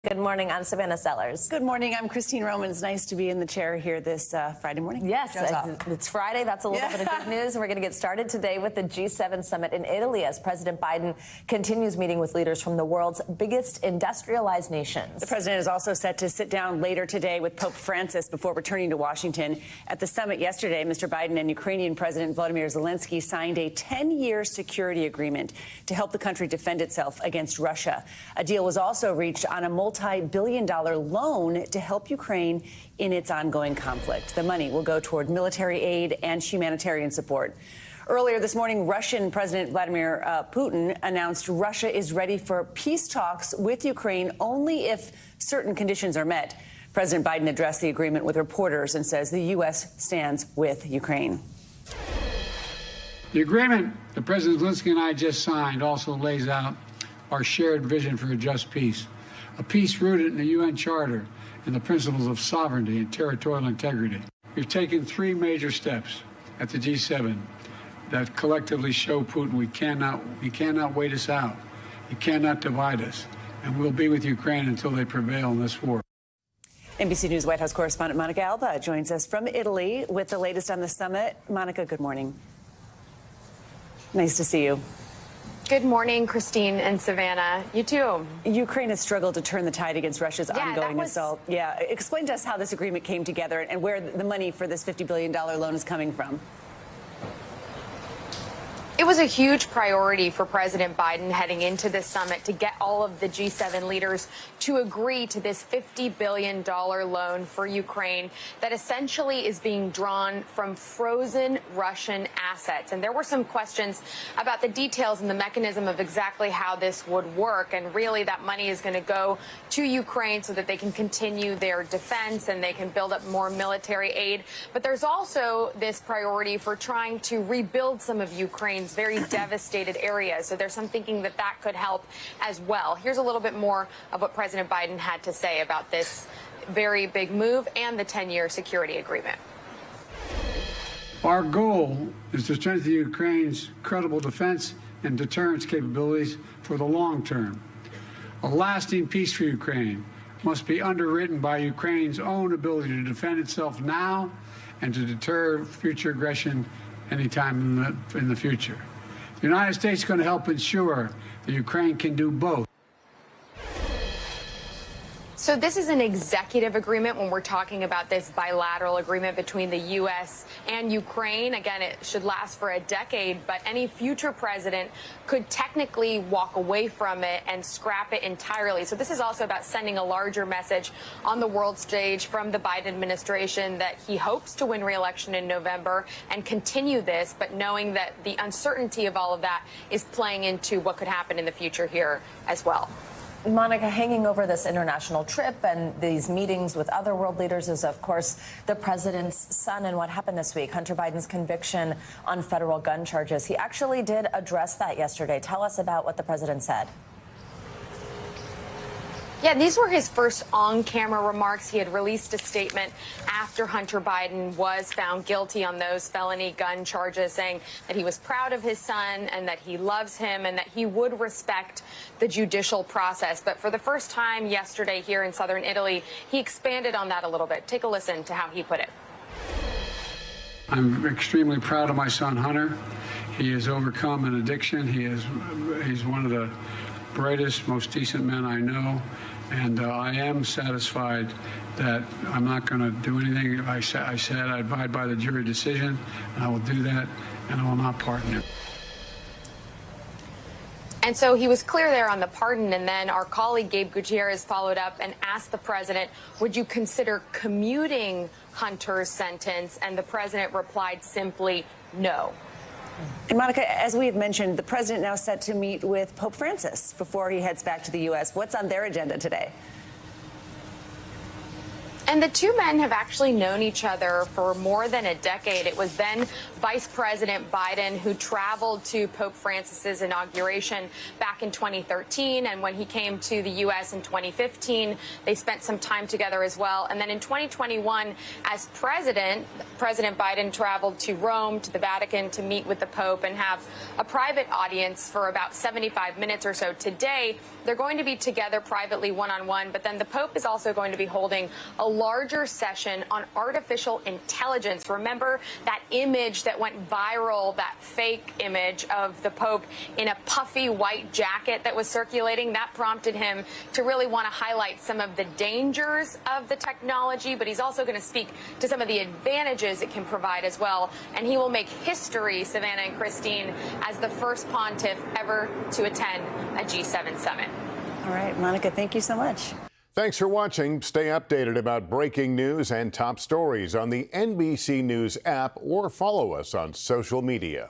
Good morning. I'm Savannah Sellers. Good morning. I'm Christine Romans. Nice to be in the chair here this Friday morning. Yes, it's Friday. That's a little bit of good news. We're going to get started today with the G7 summit in Italy as President Biden continues meeting with leaders from the world's biggest industrialized nations. The president is also set to sit down later today with Pope Francis before returning to Washington. At the summit yesterday, Mr. Biden and Ukrainian President Volodymyr Zelensky signed a 10-year security agreement to help the country defend itself against Russia. A deal was also reached on a multi-billion-dollar loan to help Ukraine in its ongoing conflict. The money will go toward military aid and humanitarian support. Earlier this morning, Russian President Vladimir Putin announced Russia is ready for peace talks with Ukraine only if certain conditions are met. President Biden addressed the agreement with reporters and says the U.S. stands with Ukraine. The agreement that President Zelensky and I just signed also lays out our shared vision for a just peace. A peace rooted in the UN Charter and the principles of sovereignty and territorial integrity. We've taken three major steps at the G7 that collectively show Putin we cannot wait us out. He cannot divide us. And we'll be with Ukraine until they prevail in this war. NBC News White House correspondent Monica Alba joins us from Italy with the latest on the summit. Monica, good morning. Nice to see you. Good morning, Christine and Savannah. You too. Ukraine has struggled to turn the tide against Russia's ongoing assault. Explain to us how this agreement came together and where the money for this $50 billion loan is coming from. It was a huge priority for President Biden heading into this summit to get all of the G7 leaders to agree to this $50 billion loan for Ukraine that essentially is being drawn from frozen Russian assets. And there were some questions about the details and the mechanism of exactly how this would work. And really, that money is going to go to Ukraine so that they can continue their defense and they can build up more military aid. But there's also this priority for trying to rebuild some of Ukraine's very devastated areas. So there's some thinking that that could help as well. Here's a little bit more of what President Biden had to say about this very big move and the 10-year security agreement. Our goal is to strengthen Ukraine's credible defense and deterrence capabilities for the long term. A lasting peace for Ukraine must be underwritten by Ukraine's own ability to defend itself now and to deter future aggression anytime in the future. The United States is going to help ensure that Ukraine can do both. So this is an executive agreement when we're talking about this bilateral agreement between the U.S. and Ukraine. Again, it should last for a decade, but any future president could technically walk away from it and scrap it entirely. So this is also about sending a larger message on the world stage from the Biden administration that he hopes to win re-election in November and continue this, but knowing that the uncertainty of all of that is playing into what could happen in the future here as well. Monica, hanging over this international trip and these meetings with other world leaders is, of course, the president's son and what happened this week, Hunter Biden's conviction on federal gun charges. He actually did address that yesterday. Tell us about what the president said. Yeah, these were his first on-camera remarks. He had released a statement after Hunter Biden was found guilty on those felony gun charges, saying that he was proud of his son and that he loves him and that he would respect the judicial process. But for the first time yesterday here in southern Italy, he expanded on that a little bit. Take a listen to how he put it. I'm extremely proud of my son, Hunter. He has overcome an addiction. He's one of the brightest, most decent men I know, and I am satisfied that I'm not going to do anything. I said I abide by the jury decision, and I will do that, and I will not pardon him. And so he was clear there on the pardon, and then our colleague Gabe Gutierrez followed up and asked the president, would you consider commuting Hunter's sentence? And the president replied simply, no. And Monica, as we have mentioned, the president now set to meet with Pope Francis before he heads back to the U.S. What's on their agenda today? And the two men have actually known each other for more than a decade. It was then Vice President Biden who traveled to Pope Francis's inauguration back in 2013. And when he came to the U.S. in 2015, they spent some time together as well. And then in 2021, as President Biden traveled to Rome, to the Vatican, to meet with the Pope and have a private audience for about 75 minutes or so. Today, They're going to be together privately one-on-one, but then the Pope is also going to be holding a larger session on artificial intelligence. Remember that image that went viral, that fake image of the Pope in a puffy white jacket that was circulating? That prompted him to really want to highlight some of the dangers of the technology, but he's also going to speak to some of the advantages it can provide as well. And he will make history, Savannah and Christine, as the first pontiff ever to attend a G7 summit. All right, Monica, thank you so much. Thanks for watching. Stay updated about breaking news and top stories on the NBC News app or follow us on social media.